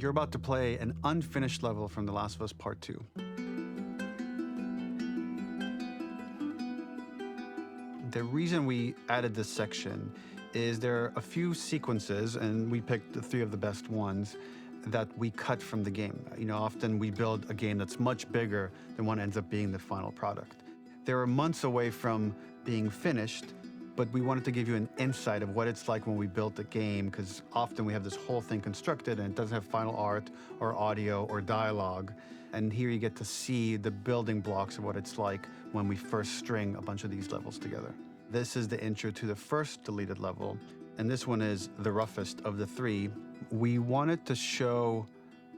You're about to play an unfinished level from The Last of Us Part 2. The reason we added this section is there are a few sequences, and we picked the 3 of the best ones, that we cut from the game. Often we build a game that's much bigger than what ends up being the final product. They were months away from being finished, but we wanted to give you an insight of what it's like when we built a game, because often we have this whole thing constructed and it doesn't have final art or audio or dialogue. And here you get to see the building blocks of what it's like when we first string a bunch of these levels together. This is the intro to the first deleted level, and this one is the roughest of the 3. We wanted to show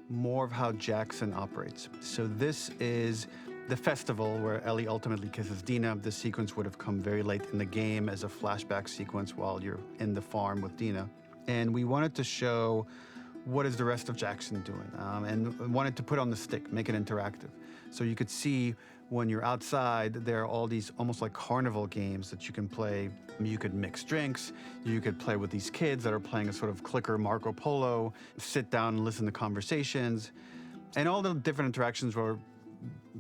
more of how Jackson operates. So this is the festival where Ellie ultimately kisses Dina. This sequence would have come very late in the game as a flashback sequence while you're in the farm with Dina. And we wanted to show what is the rest of Jackson doing, and wanted to put on the stick, make it interactive. So you could see when you're outside, there are all these almost like carnival games that you can play. You could mix drinks, you could play with these kids that are playing a sort of clicker Marco Polo, sit down and listen to conversations. And all the different interactions were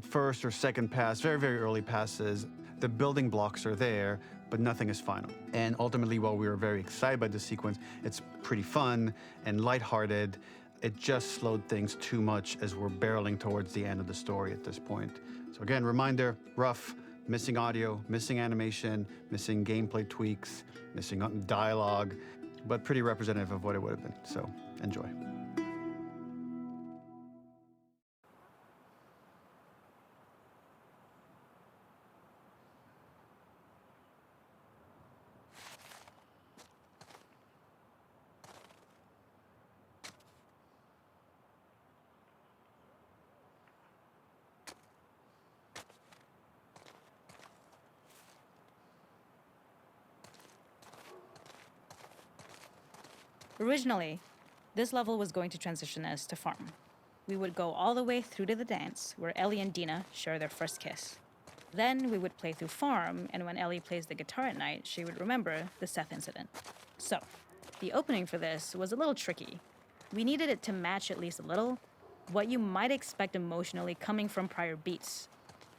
first or second pass, very, very early passes. The building blocks are there, but nothing is final. And ultimately, while we were very excited by this sequence, it's pretty fun and lighthearted. It just slowed things too much as we're barreling towards the end of the story at this point. So again, reminder, rough, missing audio, missing animation, missing gameplay tweaks, missing dialogue, but pretty representative of what it would have been. So enjoy. Originally, this level was going to transition us to farm. We would go all the way through to the dance, where Ellie and Dina share their first kiss. Then we would play through farm, and when Ellie plays the guitar at night, she would remember the Seth incident. So, the opening for this was a little tricky. We needed it to match at least a little what you might expect emotionally coming from prior beats,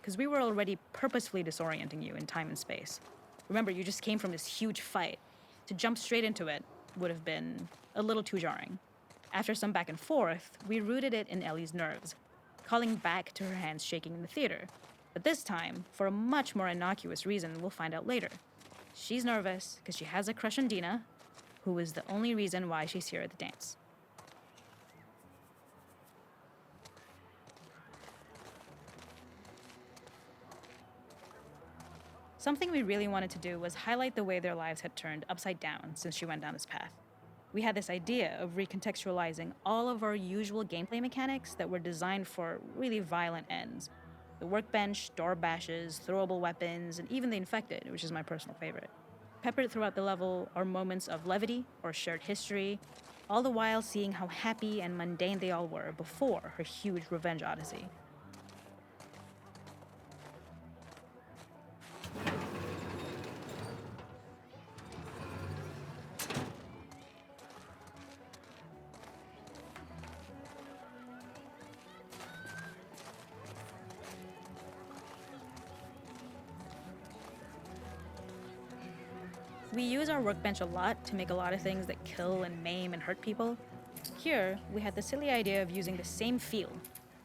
because we were already purposefully disorienting you in time and space. Remember, you just came from this huge fight. To jump straight into it would have been a little too jarring. After some back and forth, we rooted it in Ellie's nerves, calling back to her hands shaking in the theater. But this time, for a much more innocuous reason we'll find out later. She's nervous because she has a crush on Dina, who is the only reason why she's here at the dance. Something we really wanted to do was highlight the way their lives had turned upside down since she went down this path. We had this idea of recontextualizing all of our usual gameplay mechanics that were designed for really violent ends. The workbench, door bashes, throwable weapons, and even the infected, which is my personal favorite. Peppered throughout the level are moments of levity or shared history, all the while seeing how happy and mundane they all were before her huge revenge odyssey. We use our workbench a lot to make a lot of things that kill and maim and hurt people. Here, we had the silly idea of using the same feel,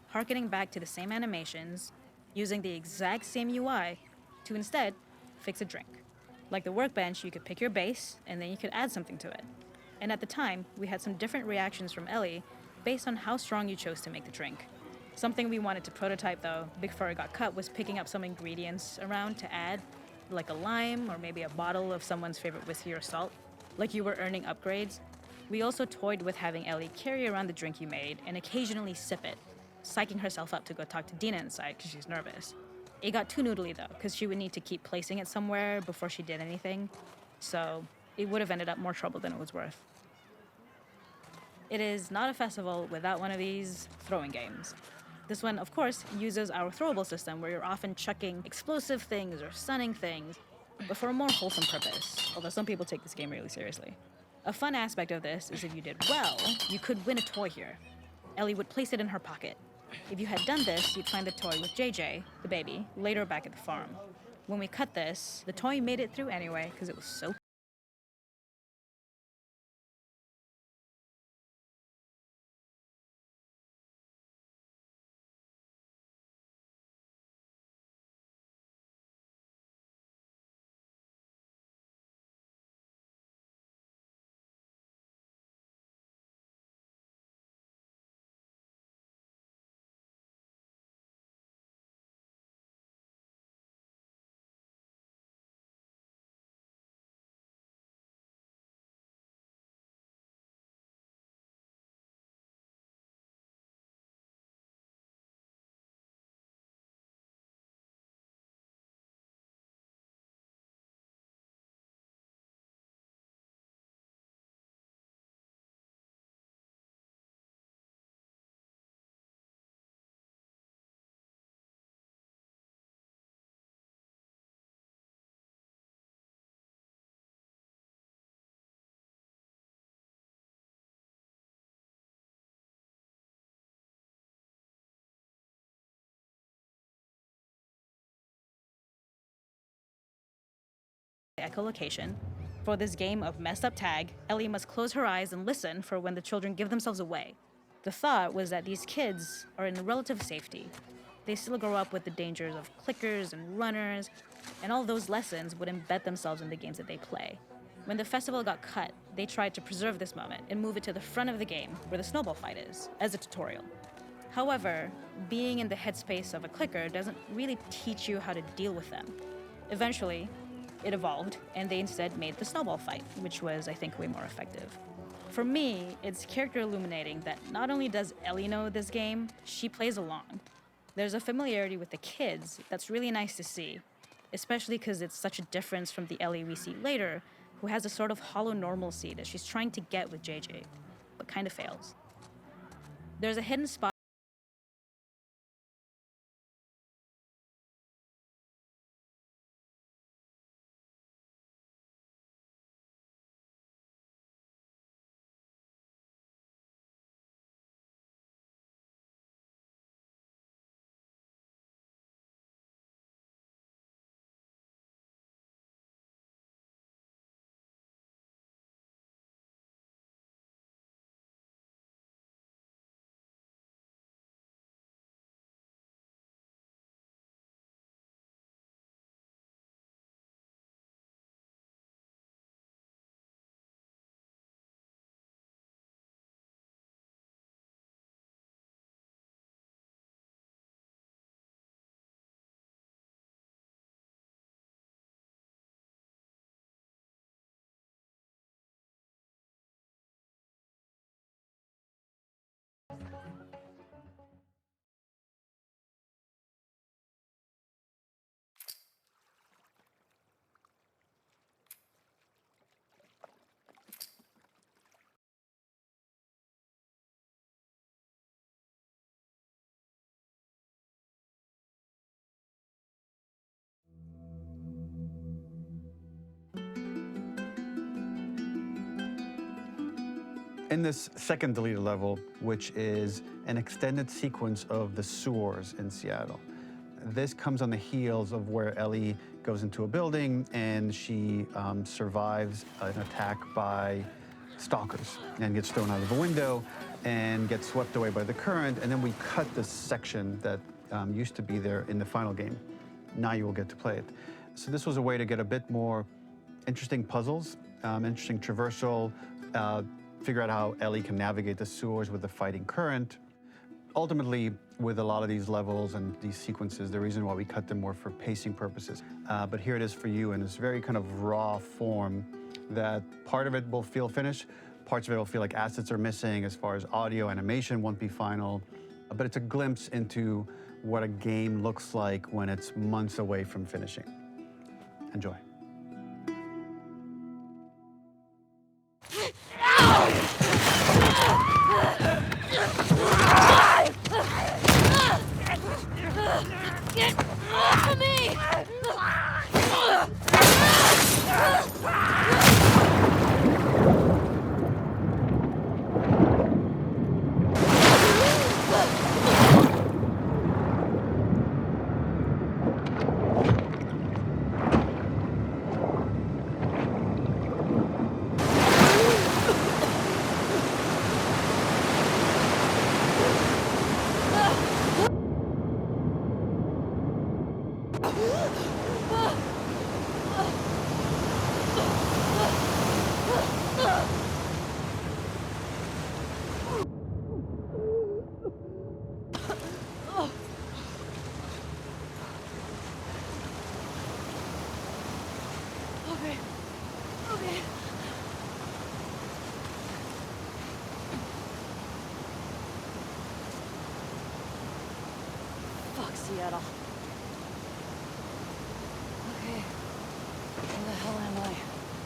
harkening back to the same animations, using the exact same UI to instead fix a drink. Like the workbench, you could pick your base, and then you could add something to it. And at the time, we had some different reactions from Ellie based on how strong you chose to make the drink. Something we wanted to prototype, though, before it got cut, was picking up some ingredients around to add, like a lime or maybe a bottle of someone's favorite whiskey or salt, like you were earning upgrades. We also toyed with having Ellie carry around the drink you made and occasionally sip it, psyching herself up to go talk to Dina inside because she's nervous. It got too noodly though, because she would need to keep placing it somewhere before she did anything, so it would have ended up more trouble than it was worth. It is not a festival without one of these throwing games. This one, of course, uses our throwable system where you're often chucking explosive things or stunning things, but for a more wholesome purpose, although some people take this game really seriously. A fun aspect of this is if you did well, you could win a toy here. Ellie would place it in her pocket. If you had done this, you'd find the toy with JJ, the baby, later back at the farm. When we cut this, the toy made it through anyway because it was so echolocation. For this game of messed up tag, Ellie must close her eyes and listen for when the children give themselves away. The thought was that these kids are in relative safety. They still grow up with the dangers of clickers and runners, and all those lessons would embed themselves in the games that they play. When the festival got cut, they tried to preserve this moment and move it to the front of the game where the snowball fight is, as a tutorial. However, being in the headspace of a clicker doesn't really teach you how to deal with them. Eventually, it evolved, and they instead made the snowball fight, which was, I think, way more effective. For me, it's character illuminating that not only does Ellie know this game, she plays along. There's a familiarity with the kids that's really nice to see, especially because it's such a difference from the Ellie we see later, who has a sort of hollow normalcy that she's trying to get with JJ, but kind of fails. There's a hidden spot In this second deleted level, which is an extended sequence of the sewers in Seattle, this comes on the heels of where Ellie goes into a building and she survives an attack by stalkers and gets thrown out of a window and gets swept away by the current. And then we cut this section that used to be there in the final game. Now you will get to play it. So this was a way to get a bit more interesting puzzles, interesting traversal, figure out how Ellie can navigate the sewers with the fighting current. Ultimately, with a lot of these levels and these sequences, the reason why we cut them were for pacing purposes. But here it is for you in this very kind of raw form that part of it will feel finished, parts of it will feel like assets are missing as far as audio, animation won't be final, but it's a glimpse into what a game looks like when it's months away from finishing. Enjoy. Get off of me! Seattle. Okay. Where the hell am I?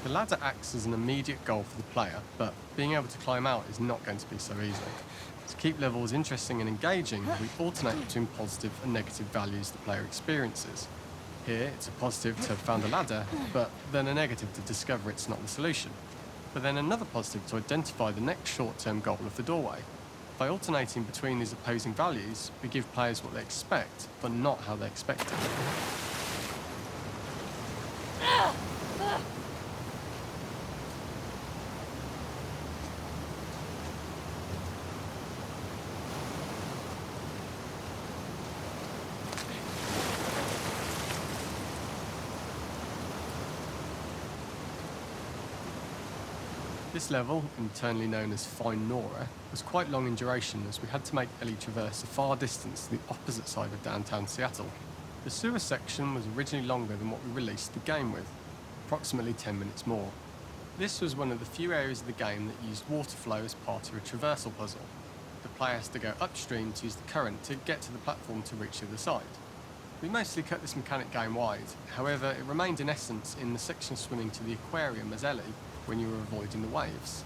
The ladder acts as an immediate goal for the player, but being able to climb out is not going to be so easy. To keep levels interesting and engaging, we alternate between positive and negative values the player experiences. Here, it's a positive to have found a ladder, but then a negative to discover it's not the solution. But then another positive to identify the next short-term goal of the doorway. By alternating between these opposing values, we give players what they expect, but not how they expect it. This level, internally known as Find Nora, was quite long in duration as we had to make Ellie traverse a far distance to the opposite side of downtown Seattle. The sewer section was originally longer than what we released the game with, approximately 10 minutes more. This was one of the few areas of the game that used water flow as part of a traversal puzzle. The player has to go upstream to use the current to get to the platform to reach the other side. We mostly cut this mechanic game wide, however it remained in essence in the section swimming to the aquarium as Ellie, when you were avoiding the waves.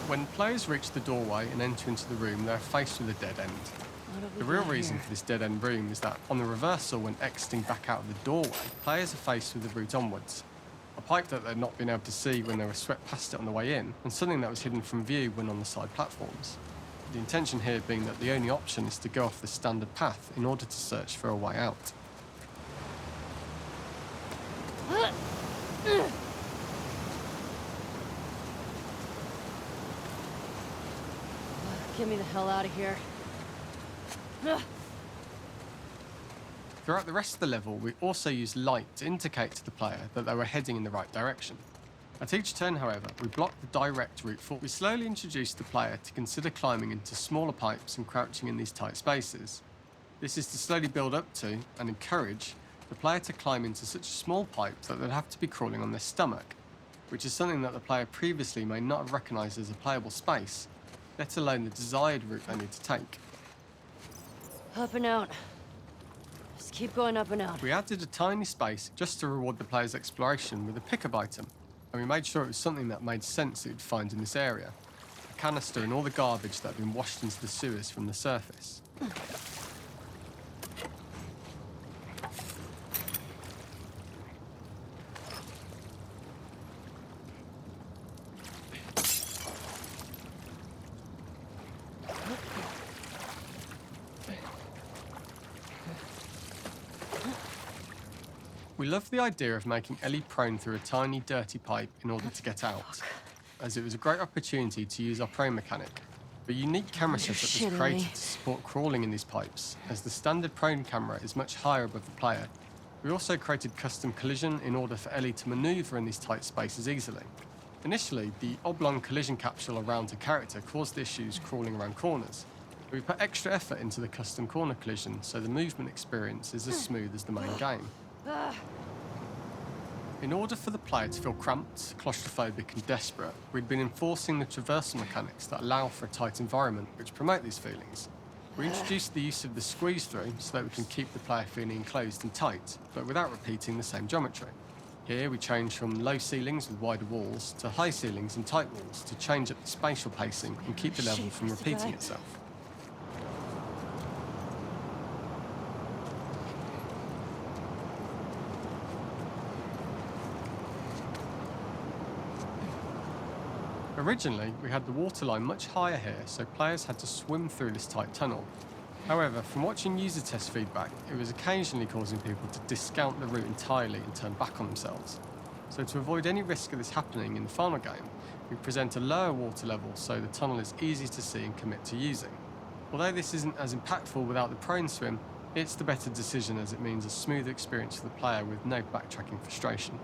When players reach the doorway and enter into the room, they're faced with a dead end. The real reason for this dead-end room is that on the reversal, when exiting back out of the doorway, players are faced with the route onwards. A pipe that they'd not been able to see when they were swept past it on the way in, and something that was hidden from view when on the side platforms. The intention here being that the only option is to go off the standard path in order to search for a way out. Get me the hell out of here. Throughout the rest of the level, we also used light to indicate to the player that they were heading in the right direction. At each turn, however, we blocked the direct route forward. We slowly introduced the player to consider climbing into smaller pipes and crouching in these tight spaces. This is to slowly build up to, and encourage, the player to climb into such a small pipe that they'd have to be crawling on their stomach, which is something that the player previously may not have recognised as a playable space, let alone the desired route they need to take. Up and out. Just keep going up and out. We added a tiny space just to reward the player's exploration with a pickup item, and we made sure it was something that made sense that you'd find in this area. A canister and all the garbage that had been washed into the sewers from the surface. We loved the idea of making Ellie prone through a tiny, dirty pipe in order to get out, as it was a great opportunity to use our prone mechanic. A unique camera setup was created to support crawling in these pipes, as the standard prone camera is much higher above the player. We also created custom collision in order for Ellie to manoeuvre in these tight spaces easily. Initially, the oblong collision capsule around her character caused issues crawling around corners. We put extra effort into the custom corner collision, so the movement experience is as smooth as the main game. In order for the player to feel cramped, claustrophobic and desperate, we'd been enforcing the traversal mechanics that allow for a tight environment which promote these feelings. We introduced the use of the squeeze-through so that we can keep the player feeling enclosed and tight, but without repeating the same geometry. Here we changed from low ceilings with wider walls to high ceilings and tight walls to change up the spatial pacing and keep the level from repeating itself. Originally, we had the waterline much higher here, so players had to swim through this tight tunnel. However, from watching user test feedback, it was occasionally causing people to discount the route entirely and turn back on themselves. So to avoid any risk of this happening in the final game, we present a lower water level so the tunnel is easy to see and commit to using. Although this isn't as impactful without the prone swim, it's the better decision as it means a smooth experience for the player with no backtracking frustration.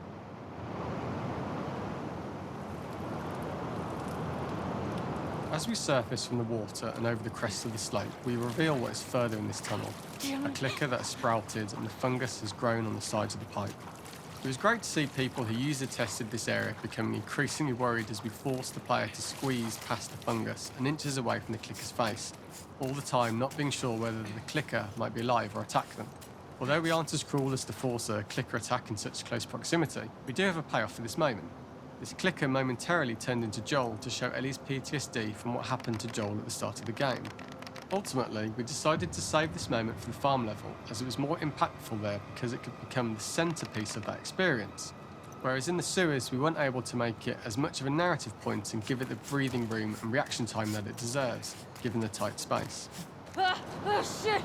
As we surface from the water and over the crest of the slope, we reveal what is further in this tunnel. A clicker that has sprouted and the fungus has grown on the sides of the pipe. It was great to see people who user-tested this area becoming increasingly worried as we forced the player to squeeze past the fungus and inches away from the clicker's face, all the time not being sure whether the clicker might be alive or attack them. Although we aren't as cruel as to force a clicker attack in such close proximity, we do have a payoff for this moment. This clicker momentarily turned into Joel to show Ellie's PTSD from what happened to Joel at the start of the game. Ultimately, we decided to save this moment for the farm level, as it was more impactful there because it could become the centrepiece of that experience. Whereas in the sewers, we weren't able to make it as much of a narrative point and give it the breathing room and reaction time that it deserves, given the tight space. Shit!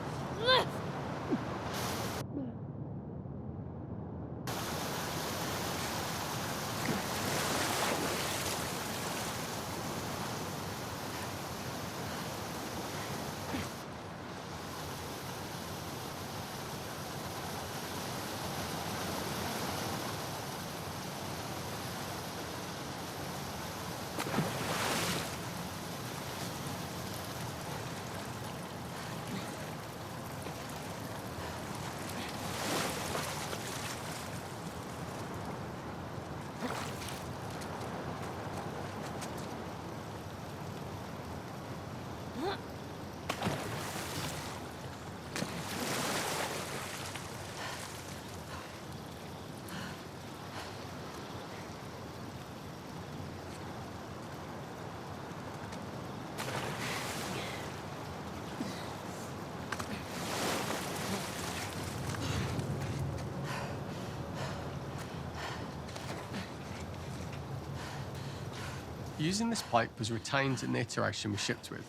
Using this pipe was retained in the iteration we shipped with,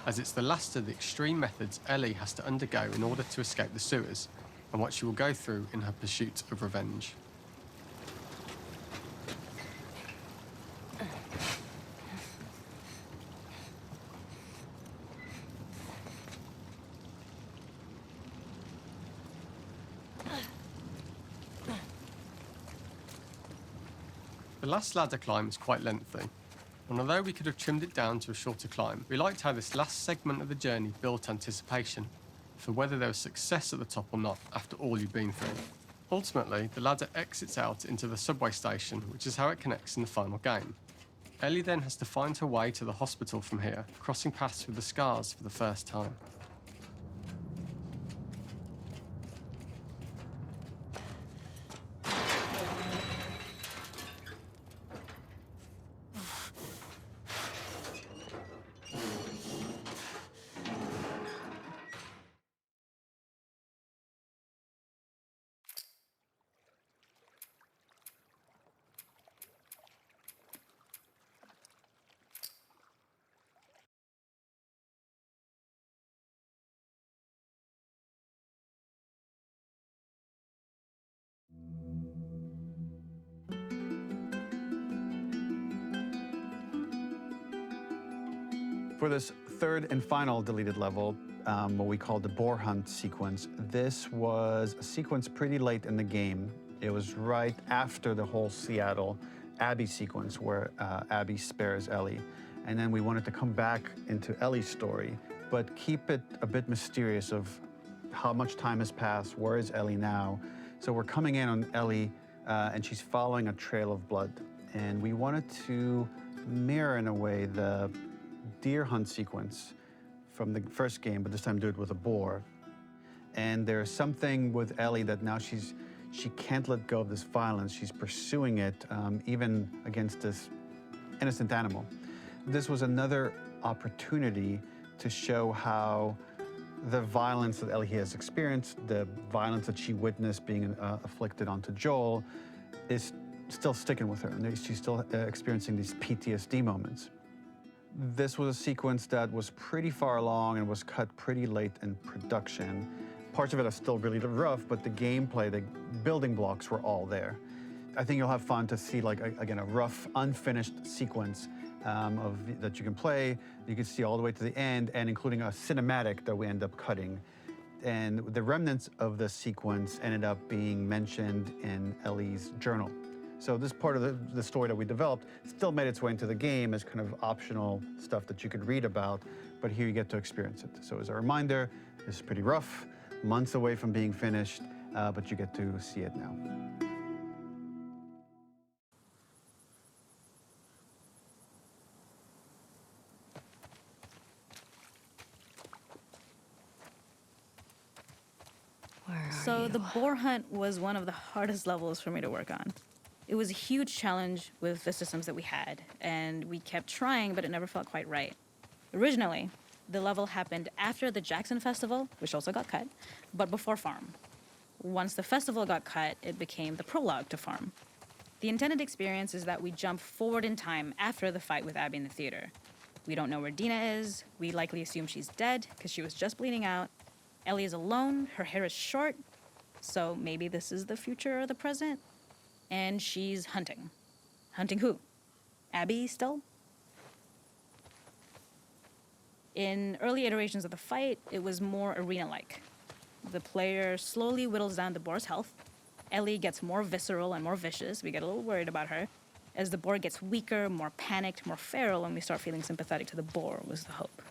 as it's the last of the extreme methods Ellie has to undergo in order to escape the sewers, and what she will go through in her pursuit of revenge. The last ladder climb is quite lengthy, and although we could have trimmed it down to a shorter climb, we liked how this last segment of the journey built anticipation for whether there was success at the top or not after all you've been through. Ultimately, the ladder exits out into the subway station, which is how it connects in the final game. Ellie then has to find her way to the hospital from here, crossing paths with the scars for the first time. For this third and final deleted level, what we call the boar hunt sequence, this was a sequence pretty late in the game. It was right after the whole Seattle Abby sequence where Abby spares Ellie. And then we wanted to come back into Ellie's story, but keep it a bit mysterious of how much time has passed, where is Ellie now? So we're coming in on Ellie and she's following a trail of blood. And we wanted to mirror in a way the deer hunt sequence from the first game, but this time do it with a boar. And there's something with Ellie that now she can't let go of this violence. She's pursuing it, even against this innocent animal. This was another opportunity to show how the violence that Ellie has experienced, the violence that she witnessed being afflicted onto Joel, is still sticking with her, and she's still experiencing these PTSD moments. This was a sequence that was pretty far along and was cut pretty late in production. Parts of it are still really rough, but the gameplay, the building blocks were all there. I think you'll have fun to see, like, again, a rough, unfinished sequence that you can play. You can see all the way to the end, and including a cinematic that we end up cutting. And the remnants of the sequence ended up being mentioned in Ellie's journal. So this part of the story that we developed still made its way into the game as kind of optional stuff that you could read about, but here you get to experience it. So as a reminder, this is pretty rough, months away from being finished, but you get to see it now. So the boar hunt was one of the hardest levels for me to work on. It was a huge challenge with the systems that we had, and we kept trying, but it never felt quite right. Originally, the level happened after the Jackson Festival, which also got cut, but before Farm. Once the festival got cut, it became the prologue to Farm. The intended experience is that we jump forward in time after the fight with Abby in the theater. We don't know where Dina is. We likely assume she's dead because she was just bleeding out. Ellie is alone. Her hair is short. So maybe this is the future or the present. And she's hunting. Hunting who? Abby still? In early iterations of the fight, it was more arena-like. The player slowly whittles down the boar's health. Ellie gets more visceral and more vicious. We get a little worried about her. As the boar gets weaker, more panicked, more feral, and we start feeling sympathetic to the boar was the hope.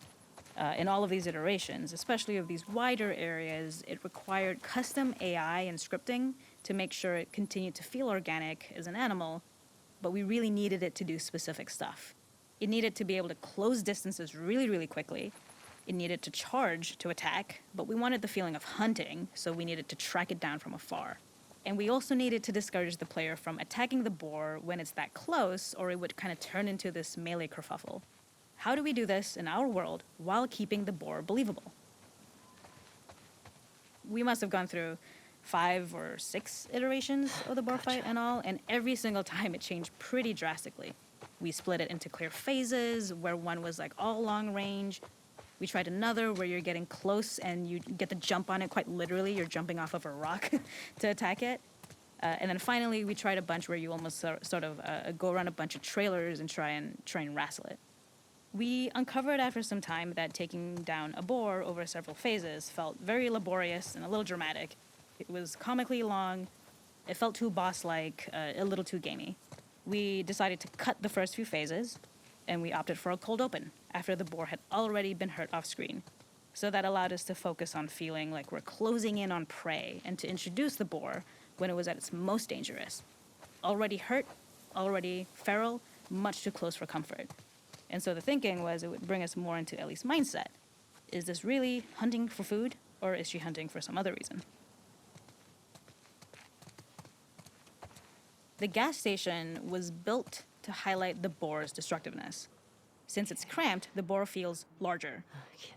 In all of these iterations, especially of these wider areas, it required custom AI and scripting to make sure it continued to feel organic as an animal, but we really needed it to do specific stuff. It needed to be able to close distances really, really quickly. It needed to charge to attack, but we wanted the feeling of hunting, so we needed to track it down from afar. And we also needed to discourage the player from attacking the boar when it's that close, or it would kind of turn into this melee kerfuffle. How do we do this in our world while keeping the boar believable? We must have gone through 5 or 6 iterations of the boar fight and all, and every single time it changed pretty drastically. We split it into clear phases, where one was like all long range. We tried another where you're getting close and you get to jump on it quite literally. You're jumping off of a rock to attack it. And then finally, we tried a bunch where you almost sort of go around a bunch of trailers and try and wrestle it. We uncovered after some time that taking down a boar over several phases felt very laborious and a little dramatic. It was comically long, it felt too boss-like, a little too gamey. We decided to cut the first few phases, and we opted for a cold open after the boar had already been hurt off-screen. So that allowed us to focus on feeling like we're closing in on prey and to introduce the boar when it was at its most dangerous. Already hurt, already feral, much too close for comfort. And so the thinking was it would bring us more into Ellie's mindset. Is this really hunting for food, or is she hunting for some other reason? The gas station was built to highlight the boar's destructiveness. Since it's cramped, the boar feels larger.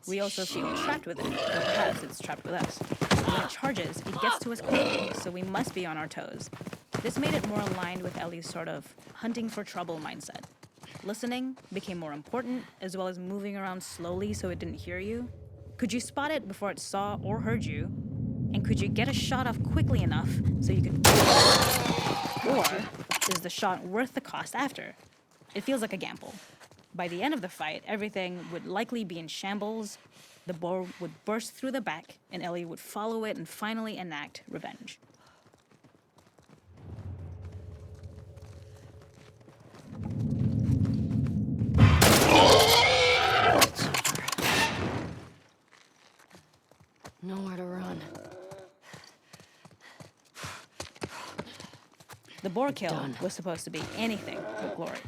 We also feel trapped with it, or perhaps it's trapped with us. When it charges, it gets to us quickly, so we must be on our toes. This made it more aligned with Ellie's sort of hunting for trouble mindset. Listening became more important, as well as moving around slowly so it didn't hear you. Could you spot it before it saw or heard you? And could you get a shot off quickly enough so you could... Or is the shot worth the cost after? It feels like a gamble. By the end of the fight, everything would likely be in shambles. The boar would burst through the back, and Ellie would follow it and finally enact revenge. Nowhere to run. The boar kill was supposed to be anything but glory.